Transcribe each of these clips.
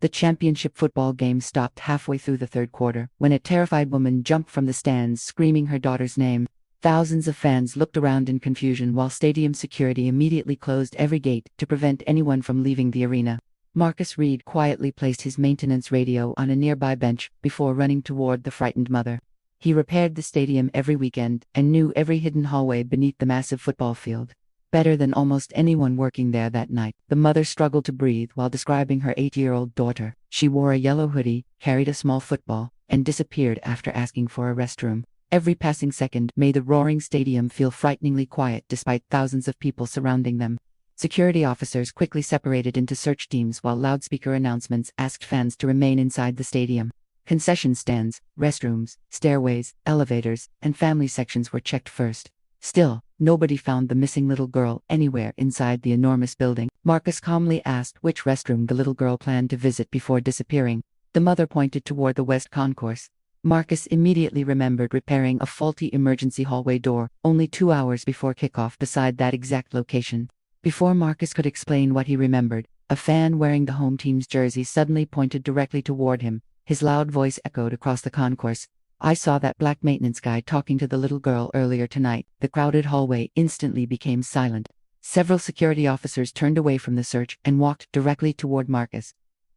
The championship football game stopped halfway through the third quarter when a terrified woman jumped from the stands screaming her daughter's name. Thousands of fans looked around in confusion while stadium security immediately closed every gate to prevent anyone from leaving the arena. Marcus Reed quietly placed his maintenance radio on a nearby bench before running toward the frightened mother. He repaired the stadium every weekend and knew every hidden hallway beneath the massive football field better than almost anyone working there that night. The mother struggled to breathe while describing her 8-year-old daughter. She wore a yellow hoodie, carried a small football, and disappeared after asking for a restroom. Every passing second made the roaring stadium feel frighteningly quiet despite thousands of people surrounding them. Security officers quickly separated into search teams while loudspeaker announcements asked fans to remain inside the stadium. Concession stands, restrooms, stairways, elevators, and family sections were checked first. Still, nobody found the missing little girl anywhere inside the enormous building. Marcus calmly asked which restroom the little girl planned to visit before disappearing. The mother pointed toward the west concourse. Marcus immediately remembered repairing a faulty emergency hallway door only 2 hours before kickoff beside that exact location. Before Marcus could explain what he remembered, a fan wearing the home team's jersey suddenly pointed directly toward him. His loud voice echoed across the concourse. "I saw that black maintenance guy talking to the little girl earlier tonight." The crowded hallway instantly became silent. Several security officers turned away from the search and walked directly toward Marcus.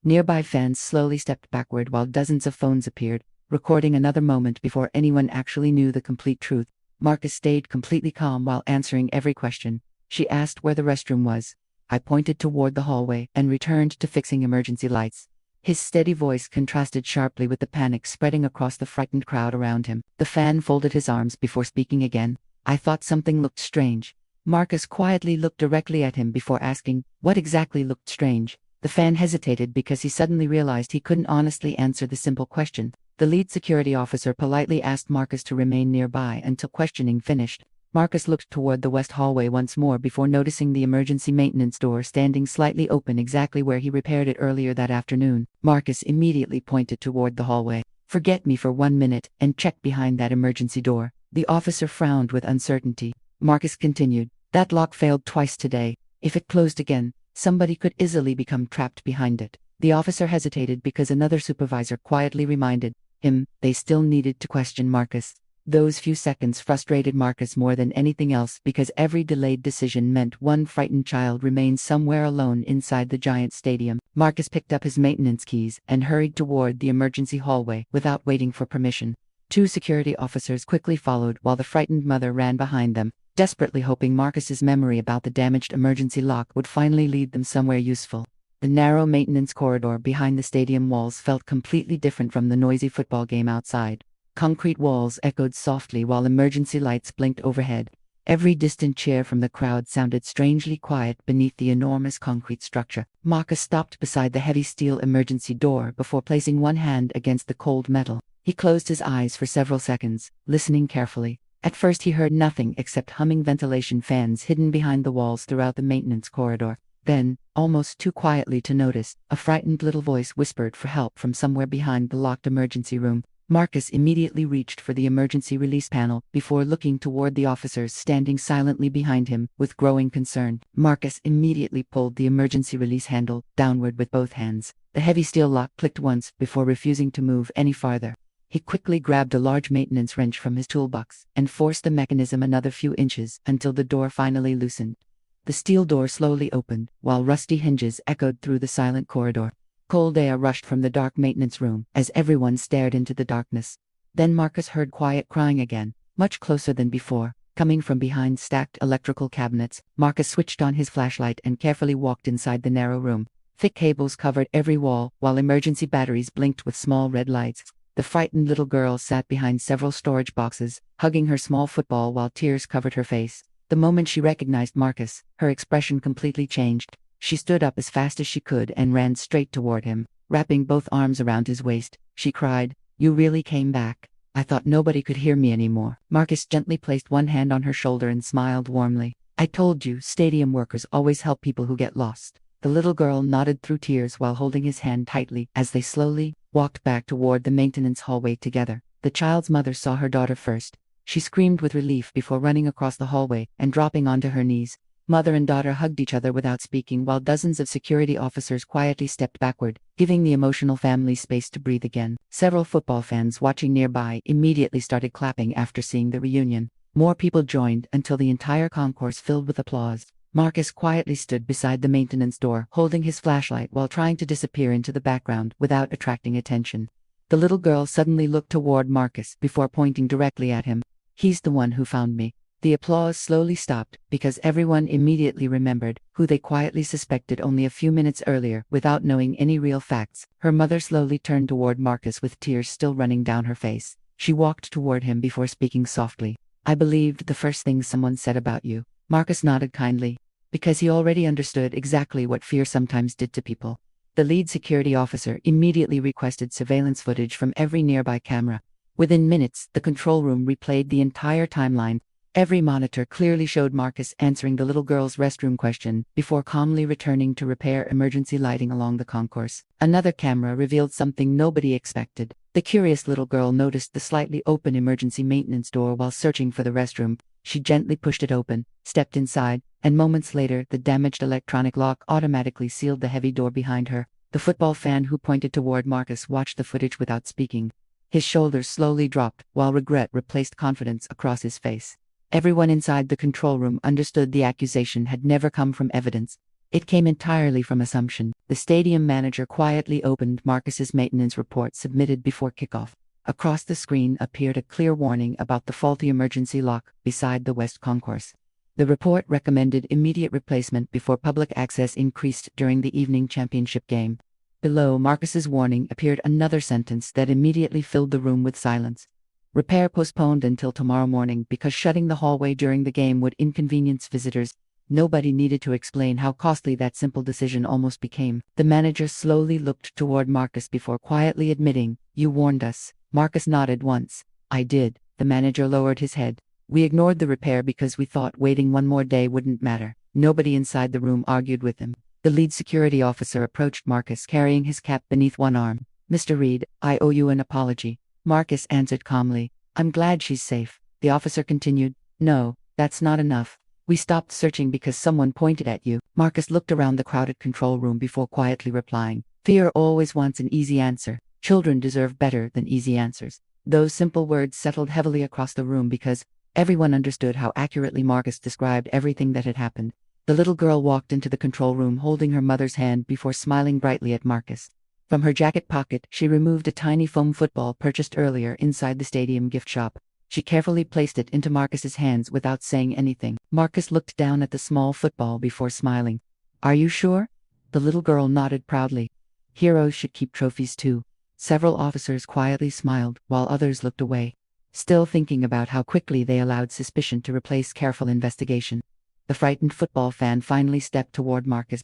Nearby fans slowly stepped backward while dozens of phones appeared, recording another moment before anyone actually knew the complete truth. Marcus stayed completely calm while answering every question. She asked where the restroom was. I pointed toward the hallway and returned to fixing emergency lights. His steady voice contrasted sharply with the panic spreading across the frightened crowd around him. The fan folded his arms before speaking again. "I thought something looked strange." Marcus quietly looked directly at him before asking, "What exactly looked strange?" The fan hesitated because he suddenly realized he couldn't honestly answer the simple question. The lead security officer politely asked Marcus to remain nearby until questioning finished. Marcus looked toward the west hallway once more before noticing the emergency maintenance door standing slightly open exactly where he repaired it earlier that afternoon. Marcus immediately pointed toward the hallway. "Forget me for 1 minute and check behind that emergency door." The officer frowned with uncertainty. Marcus continued, "That lock failed twice today. If it closed again, somebody could easily become trapped behind it." The officer hesitated because another supervisor quietly reminded him they still needed to question Marcus. Those few seconds frustrated Marcus more than anything else because every delayed decision meant one frightened child remained somewhere alone inside the giant stadium. Marcus picked up his maintenance keys and hurried toward the emergency hallway without waiting for permission. 2 security officers quickly followed while the frightened mother ran behind them, desperately hoping Marcus's memory about the damaged emergency lock would finally lead them somewhere useful. The narrow maintenance corridor behind the stadium walls felt completely different from the noisy football game outside. Concrete walls echoed softly while emergency lights blinked overhead. Every distant cheer from the crowd sounded strangely quiet beneath the enormous concrete structure. Marcus stopped beside the heavy steel emergency door before placing one hand against the cold metal. He closed his eyes for several seconds, listening carefully. At first he heard nothing except humming ventilation fans hidden behind the walls throughout the maintenance corridor. Then, almost too quietly to notice, a frightened little voice whispered for help from somewhere behind the locked emergency room. Marcus immediately reached for the emergency release panel before looking toward the officers standing silently behind him with growing concern. Marcus immediately pulled the emergency release handle downward with both hands. The heavy steel lock clicked once before refusing to move any farther. He quickly grabbed a large maintenance wrench from his toolbox and forced the mechanism another few inches until the door finally loosened. The steel door slowly opened, while rusty hinges echoed through the silent corridor. Cold air rushed from the dark maintenance room as everyone stared into the darkness. Then Marcus heard quiet crying again, much closer than before, coming from behind stacked electrical cabinets. Marcus switched on his flashlight and carefully walked inside the narrow room. Thick cables covered every wall, while emergency batteries blinked with small red lights. The frightened little girl sat behind several storage boxes, hugging her small football while tears covered her face. The moment she recognized Marcus, her expression completely changed. She stood up as fast as she could and ran straight toward him, wrapping both arms around his waist. She cried, "You really came back. I thought nobody could hear me anymore." Marcus gently placed one hand on her shoulder and smiled warmly. "I told you, stadium workers always help people who get lost." The little girl nodded through tears while holding his hand tightly as they slowly walked back toward the maintenance hallway together. The child's mother saw her daughter first. She screamed with relief before running across the hallway and dropping onto her knees. Mother and daughter hugged each other without speaking while dozens of security officers quietly stepped backward, giving the emotional family space to breathe again. Several football fans watching nearby immediately started clapping after seeing the reunion. More people joined until the entire concourse filled with applause. Marcus quietly stood beside the maintenance door, holding his flashlight while trying to disappear into the background without attracting attention. The little girl suddenly looked toward Marcus before pointing directly at him. "He's the one who found me." The applause slowly stopped because everyone immediately remembered who they quietly suspected only a few minutes earlier without knowing any real facts. Her mother slowly turned toward Marcus with tears still running down her face. She walked toward him before speaking softly. "I believed the first thing someone said about you." Marcus nodded kindly, because he already understood exactly what fear sometimes did to people. The lead security officer immediately requested surveillance footage from every nearby camera. Within minutes, the control room replayed the entire timeline. Every monitor clearly showed Marcus answering the little girl's restroom question before calmly returning to repair emergency lighting along the concourse. Another camera revealed something nobody expected. The curious little girl noticed the slightly open emergency maintenance door while searching for the restroom. She gently pushed it open, stepped inside, and moments later the damaged electronic lock automatically sealed the heavy door behind her. The football fan who pointed toward Marcus watched the footage without speaking. His shoulders slowly dropped, while regret replaced confidence across his face. Everyone inside the control room understood the accusation had never come from evidence. It came entirely from assumption. The stadium manager quietly opened Marcus's maintenance report submitted before kickoff. Across the screen appeared a clear warning about the faulty emergency lock beside the West Concourse. The report recommended immediate replacement before public access increased during the evening championship game. Below Marcus's warning appeared another sentence that immediately filled the room with silence. "Repair postponed until tomorrow morning because shutting the hallway during the game would inconvenience visitors." Nobody needed to explain how costly that simple decision almost became. The manager slowly looked toward Marcus before quietly admitting, "You warned us." Marcus nodded once. "I did." The manager lowered his head. "We ignored the repair because we thought waiting one more day wouldn't matter." Nobody inside the room argued with him. The lead security officer approached Marcus carrying his cap beneath one arm. "Mr. Reed, I owe you an apology." Marcus answered calmly, "I'm glad she's safe." The officer continued, "No, that's not enough. We stopped searching because someone pointed at you." Marcus looked around the crowded control room before quietly replying, "Fear always wants an easy answer. Children deserve better than easy answers." Those simple words settled heavily across the room because everyone understood how accurately Marcus described everything that had happened. The little girl walked into the control room holding her mother's hand before smiling brightly at Marcus. From her jacket pocket, she removed a tiny foam football purchased earlier inside the stadium gift shop. She carefully placed it into Marcus's hands without saying anything. Marcus looked down at the small football before smiling. "Are you sure?" The little girl nodded proudly. "Heroes should keep trophies too." Several officers quietly smiled while others looked away, still thinking about how quickly they allowed suspicion to replace careful investigation. The frightened football fan finally stepped toward Marcus.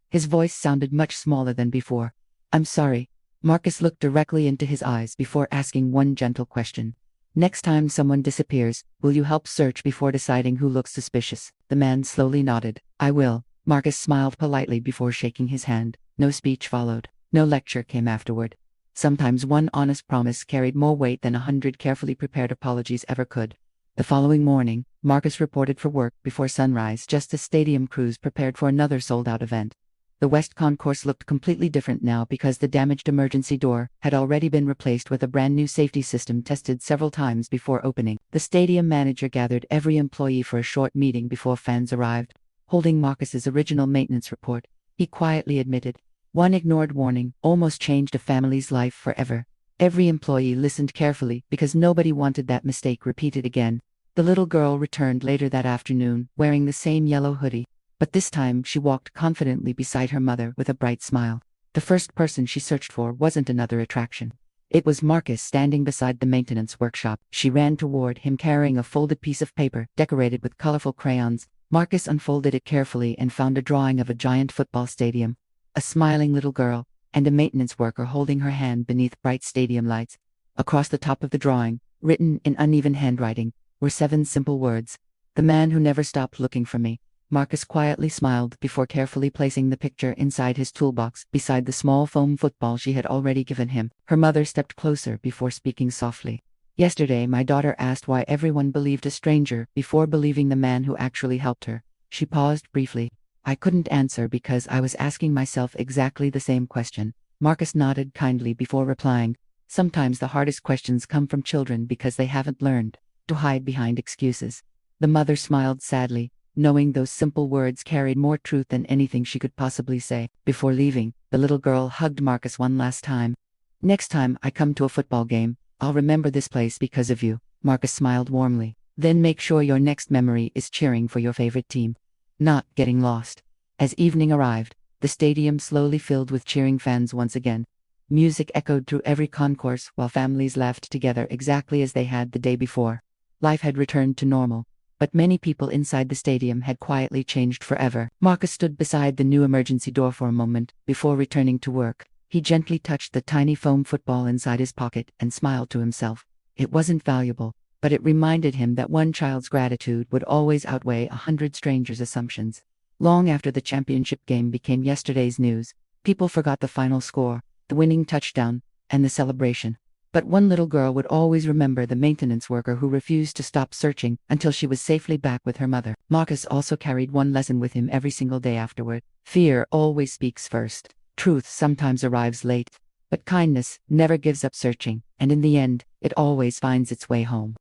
His voice sounded much smaller than before. "I'm sorry." Marcus looked directly into his eyes before asking one gentle question. "Next time someone disappears, will you help search before deciding who looks suspicious?" The man slowly nodded. "I will." Marcus smiled politely before shaking his hand. No speech followed. No lecture came afterward. Sometimes one honest promise carried more weight than 100 carefully prepared apologies ever could. The following morning, Marcus reported for work before sunrise just as stadium crews prepared for another sold-out event. The West Concourse looked completely different now because the damaged emergency door had already been replaced with a brand new safety system tested several times before opening. The stadium manager gathered every employee for a short meeting before fans arrived. Holding Marcus's original maintenance report, he quietly admitted, "One ignored warning almost changed a family's life forever." Every employee listened carefully because nobody wanted that mistake repeated again. The little girl returned later that afternoon, wearing the same yellow hoodie. But this time she walked confidently beside her mother with a bright smile. The first person she searched for wasn't another attraction. It was Marcus standing beside the maintenance workshop. She ran toward him carrying a folded piece of paper decorated with colorful crayons. Marcus unfolded it carefully and found a drawing of a giant football stadium, a smiling little girl, and a maintenance worker holding her hand beneath bright stadium lights. Across the top of the drawing, written in uneven handwriting, were 7 simple words. "The man who never stopped looking for me." Marcus quietly smiled before carefully placing the picture inside his toolbox beside the small foam football she had already given him. Her mother stepped closer before speaking softly. "Yesterday my daughter asked why everyone believed a stranger before believing the man who actually helped her. She paused briefly. I couldn't answer because I was asking myself exactly the same question. Marcus nodded kindly before replying. Sometimes the hardest questions come from children because they haven't learned to hide behind excuses. The mother smiled sadly, knowing those simple words carried more truth than anything she could possibly say. Before leaving, the little girl hugged Marcus one last time. Next time I come to a football game, I'll remember this place because of you. Marcus smiled warmly. Then make sure your next memory is cheering for your favorite team, not getting lost. As evening arrived, the stadium slowly filled with cheering fans once again. Music echoed through every concourse while families laughed together exactly as they had the day before. Life had returned to normal, but many people inside the stadium had quietly changed forever. Marcus stood beside the new emergency door for a moment before returning to work. He gently touched the tiny foam football inside his pocket and smiled to himself. It wasn't valuable, but it reminded him that one child's gratitude would always outweigh 100 strangers' assumptions. Long after the championship game became yesterday's news, people forgot the final score, the winning touchdown, and the celebration. But one little girl would always remember the maintenance worker who refused to stop searching until she was safely back with her mother. Marcus also carried one lesson with him every single day afterward. Fear always speaks first. Truth sometimes arrives late, but kindness never gives up searching, and in the end, it always finds its way home.